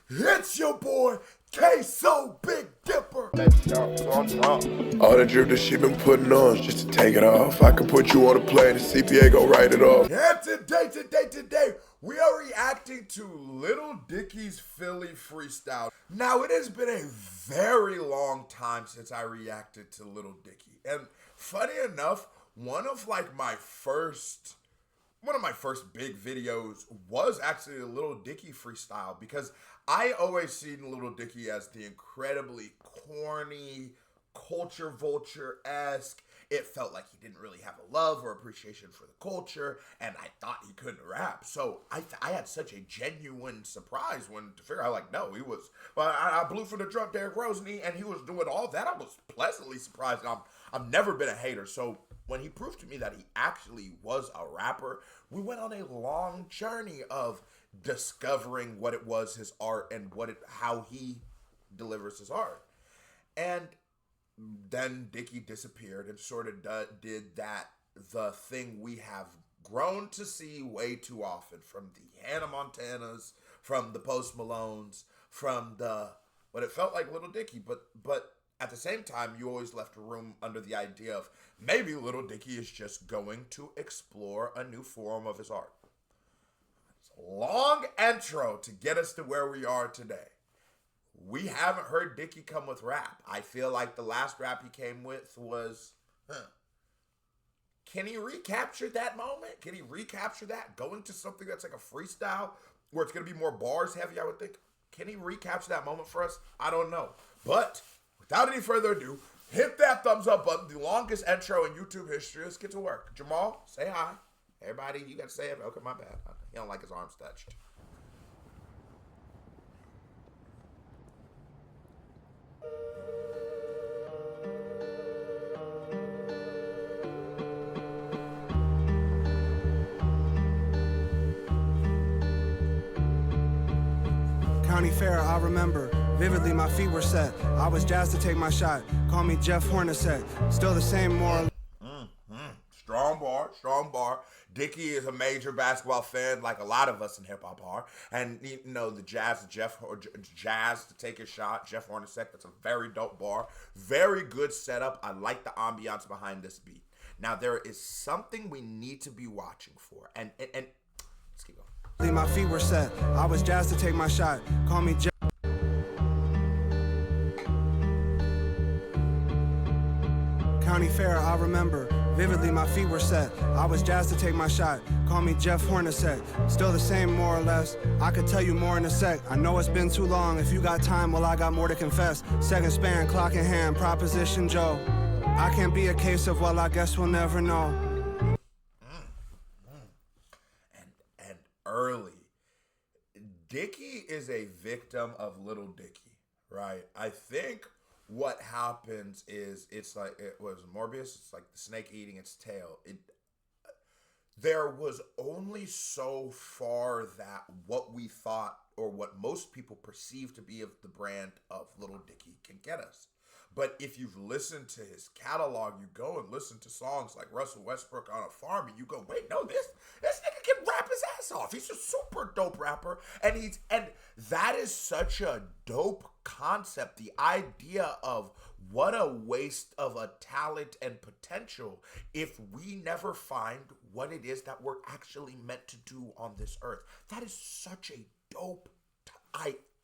It's your boy, K-So Big Dipper. All the drip that she been putting on just to take it off. I can put you on a plane, the CPA gon' write it off. And today, we are reacting to Lil Dicky's Philly Freestyle. Now, it has been a very long time since I reacted to Lil Dicky. And funny enough, one of my first big videos was actually a Lil Dicky freestyle, because I always seen Lil Dicky as the incredibly corny, culture vulture-esque. It felt like he didn't really have a love or appreciation for the culture, and I thought he couldn't rap. So I had such a genuine surprise when to figure out, no, he was, well, I blew for the drunk Derrick Rose knee, and he was doing all that. I was pleasantly surprised, and I've never been a hater. So when he proved to me that he actually was a rapper, we went on a long journey of discovering what it was, his art, and how he delivers his art. And then Dicky disappeared and sort of did the thing we have grown to see way too often from the Hannah Montanas, from the Post Malones, from what it felt like Lil Dicky, but at the same time, you always left room under the idea of maybe Lil Dicky is just going to explore a new form of his art. It's a long intro to get us to where we are today. We haven't heard Dicky come with rap. I feel like the last rap he came with was, Can he recapture that moment? Can he recapture that? Going to something that's like a freestyle where it's going to be more bars heavy, I would think. Can he recapture that moment for us? I don't know. But without any further ado, hit that thumbs up button, the longest intro in YouTube history. Let's get to work. Jamal, say hi. Everybody, you got to say it. Okay, my bad. He don't like his arms touched. County Fair, I remember vividly, my feet were set. I was jazzed to take my shot. Call me Jeff Hornacek. Still the same moral. Strong bar. Dicky is a major basketball fan, like a lot of us in hip hop are, and the jazz to take his shot. Jeff Hornacek, that's a very dope bar. Very good setup. I like the ambiance behind this beat. Now there is something we need to be watching for, and let's keep going. My feet were set. I was jazzed to take my shot. Call me Jeff. County Fair, I remember vividly, my feet were set. I was jazzed to take my shot. Call me Jeff Hornacek. Still the same, more or less. I could tell you more in a sec. I know it's been too long. If you got time, well, I got more to confess. Second span, clock in hand, Proposition Joe. I can't be a case of, well, I guess we'll never know. And early. Dicky is a victim of Lil Dicky, right? I think what happens is it was Morbius. It's like the snake eating its tail. There was only so far that what we thought or what most people perceive to be of the brand of Lil Dicky can get us. But if you've listened to his catalog, you go and listen to songs like Russell Westbrook on a Farm, and you go, wait, no, this nigga can rap his ass off. He's a super dope rapper, and that is such a dope concept. The idea of what a waste of a talent and potential if we never find what it is that we're actually meant to do on this earth. That is such a dope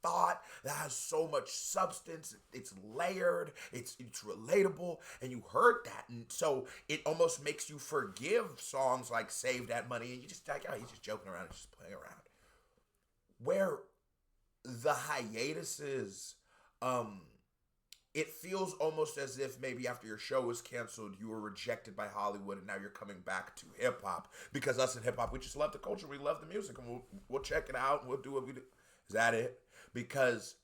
thought that has so much substance. It's layered, it's relatable, and you heard that, and so it almost makes you forgive songs like Save That Money, and you just like, oh, he's just joking around, he's just playing around. Where the hiatuses, it feels almost as if maybe after your show was canceled, you were rejected by Hollywood, and now you're coming back to hip hop, because us in hip hop, we just love the culture, we love the music, and we'll check it out, and we'll do what we do. Is that it? Because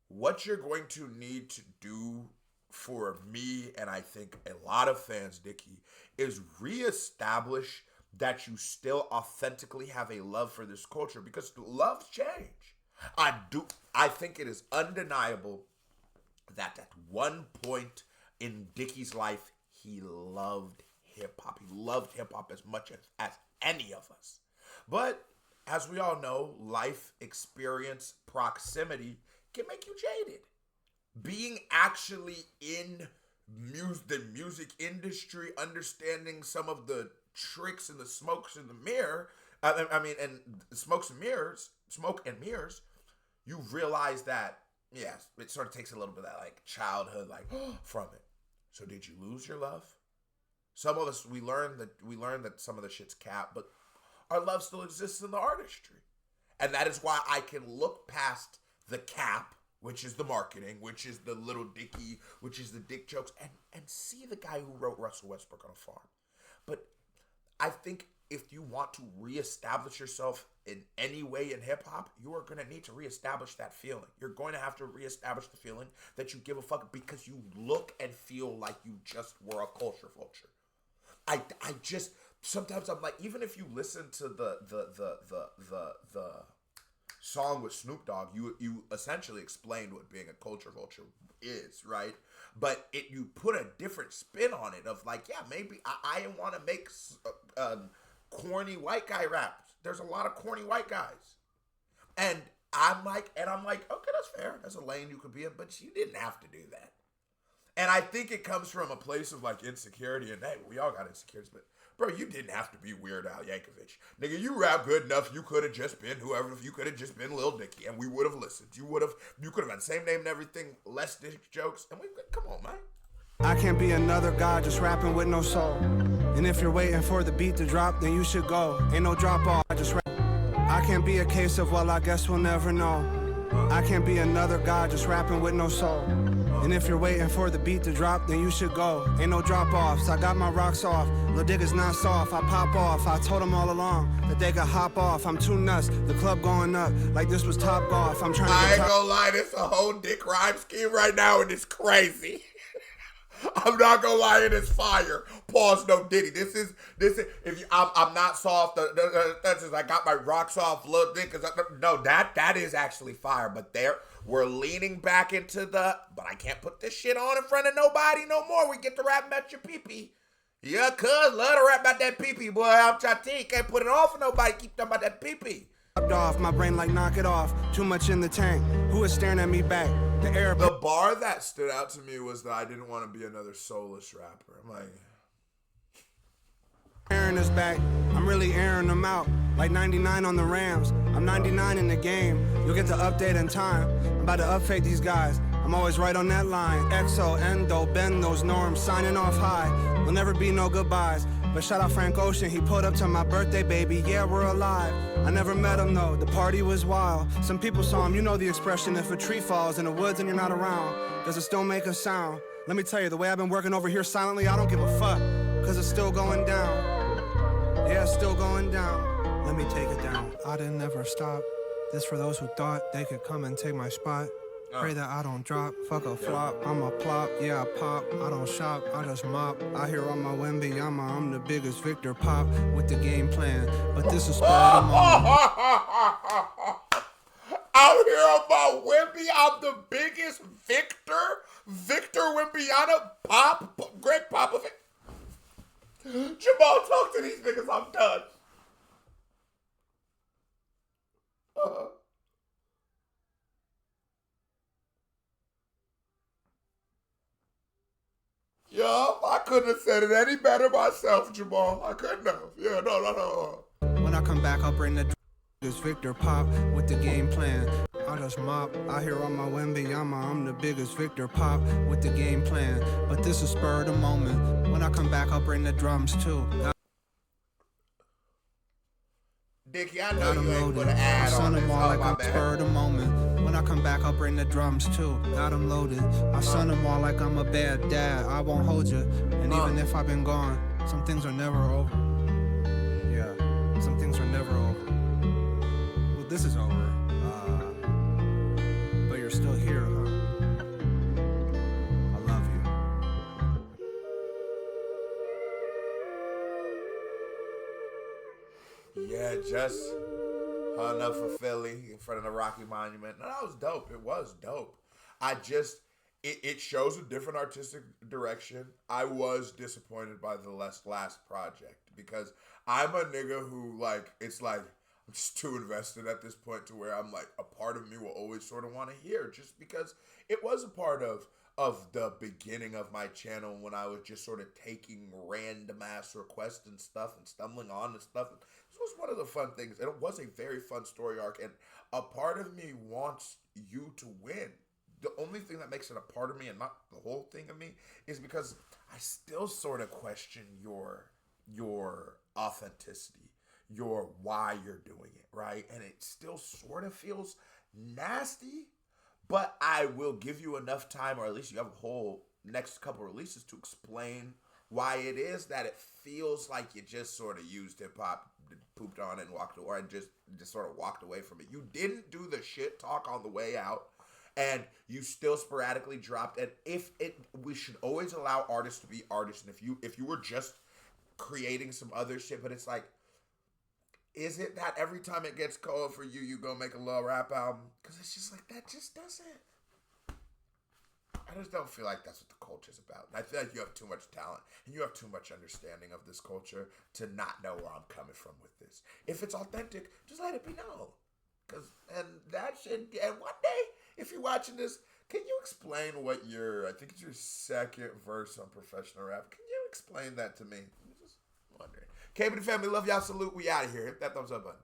what you're going to need to do for me, and I think a lot of fans, Dicky, is reestablish that you still authentically have a love for this culture, because loves change. I think it is undeniable that at one point in Dicky's life, he loved hip hop. He loved hip hop as much as any of us. But as we all know, life experience, proximity can make you jaded. Being actually in the music industry, understanding some of the tricks and the smokes in the mirror, and smoke and mirrors, you realize that, yes, it sort of takes a little bit of that like childhood, like from it. So did you lose your love? Some of us, we learned that some of the shit's cap, but our love still exists in the artistry. And that is why I can look past the cap, which is the marketing, which is the Lil Dicky, which is the dick jokes, and see the guy who wrote Russell Westbrook on a Farm. But I think if you want to reestablish yourself in any way in hip-hop, you are going to need to reestablish that feeling. You're going to have to reestablish the feeling that you give a fuck because you look and feel like you just were a culture vulture. I just, sometimes I'm like, even if you listen to the song with Snoop Dogg, you essentially explained what being a culture vulture is, right? But you put a different spin on it of like, yeah, maybe I want to make corny white guy rap. There's a lot of corny white guys. And I'm like, okay, that's fair. That's a lane you could be in, but you didn't have to do that. And I think it comes from a place of like insecurity, and hey, we all got insecurities, but bro, you didn't have to be Weird Al Yankovic. Nigga, you rap good enough, you could have just been whoever, you could have just been Lil Dicky, and we would have listened. You could have had the same name and everything, less dick jokes, and come on, man. I can't be another guy just rapping with no soul. And if you're waiting for the beat to drop, then you should go. Ain't no drop off, I just rap. I can't be a case of, well, I guess we'll never know. I can't be another guy just rapping with no soul. And if you're waiting for the beat to drop, then you should go. Ain't no drop-offs, I got my rocks off. Lil Digga's not soft, I pop off. I told them all along that they could hop off. I'm too nuts, the club going up like this was Top Golf. I'm trying to I ain't gonna lie, this a whole dick rhyme scheme right now, and it's crazy. I'm not gonna lie, it is fire. Pause, no Diddy. This is. If you, I'm not soft. That's just I got my rocks off. Lil Dick. No, that is actually fire. But we're leaning back into the. But I can't put this shit on in front of nobody no more. We get to rap about your pee-pee. Yeah, cuz love to rap about that pee-pee, boy. I'm trying to tell you, can't put it on for nobody. Keep talking about that pee-pee. Off my brain like knock it off. Too much in the tank. Who is staring at me back? The bar that stood out to me was that I didn't want to be another soulless rapper. I'm like, airing us back. I'm really airing them out. Like 99 on the Rams. I'm 99 in the game. You'll get the update in time. I'm about to upfade these guys. I'm always right on that line. XO, Endo, bend those norms. Signing off high. Will never be no goodbyes. But shout out Frank Ocean, he pulled up to my birthday, baby. Yeah, we're alive. I never met him though, the party was wild. Some people saw him, you know the expression, if a tree falls in the woods and you're not around, does it still make a sound? Let me tell you, the way I've been working over here silently, I don't give a fuck, cause it's still going down. Yeah, it's still going down. Let me take it down. I didn't ever stop. This for those who thought they could come and take my spot. Pray that I don't drop, fuck a flop, I'm a plop, yeah I pop, I don't shop, I just mop. I hear on my Wembyama, I'm the biggest victor pop with the game plan, but this is part of my out here on my Wemby, I'm the biggest Victor Wembyana pop, Greg Popovich. Jamal, talk to these niggas, I'm done. Yeah, I couldn't have said it any better myself, Jamal. I couldn't have. Yeah, no. When I come back, I'll bring the biggest victor pop with the game plan. I just mop. I hear on my Wembyama, I'm the biggest victor pop with the game plan. But this is spur of the moment. When I come back, I'll bring the drums too. Dicky, I know you ain't gonna add on this. Like I'm spur of the moment. When I come back, I'll bring the drums too. Got them loaded. I son them all like I'm a bad dad. I won't hold you. And even if I've been gone, some things are never over. Yeah, some things are never over. Well, this is over. But you're still here, huh? I love you. Yeah, just enough for Philly in front of the Rocky Monument. No, that was dope. It was dope. It shows a different artistic direction. I was disappointed by the last project because I'm a nigga who, like, it's like, I'm just too invested at this point to where I'm like, a part of me will always sort of want to hear, just because it was a part of the beginning of my channel when I was just sort of taking random ass requests and stuff and stumbling on and stuff. This was one of the fun things, and it was a very fun story arc, and a part of me wants you to win. The only thing that makes it a part of me and not the whole thing of me is because I still sort of question your authenticity, your why you're doing it, right? And it still sort of feels nasty, but I will give you enough time, or at least you have a whole next couple releases to explain why it is that it feels like you just sort of used hip hop, pooped on it and walked away, and just sort of walked away from it. You didn't do the shit talk on the way out, and you still sporadically dropped. And we should always allow artists to be artists. And if you were just creating some other shit, but it's like, is it that every time it gets cold for you, you go make a little rap album? Because it's just like, that just doesn't. I just don't feel like that's what the culture's about. And I feel like you have too much talent and you have too much understanding of this culture to not know where I'm coming from with this. If it's authentic, just let it be known. And one day, if you're watching this, can you explain what I think it's your second verse on Professional Rap. Can you explain that to me? I'm just wondering. K-Body family, love y'all, salute. We out of here. Hit that thumbs up button.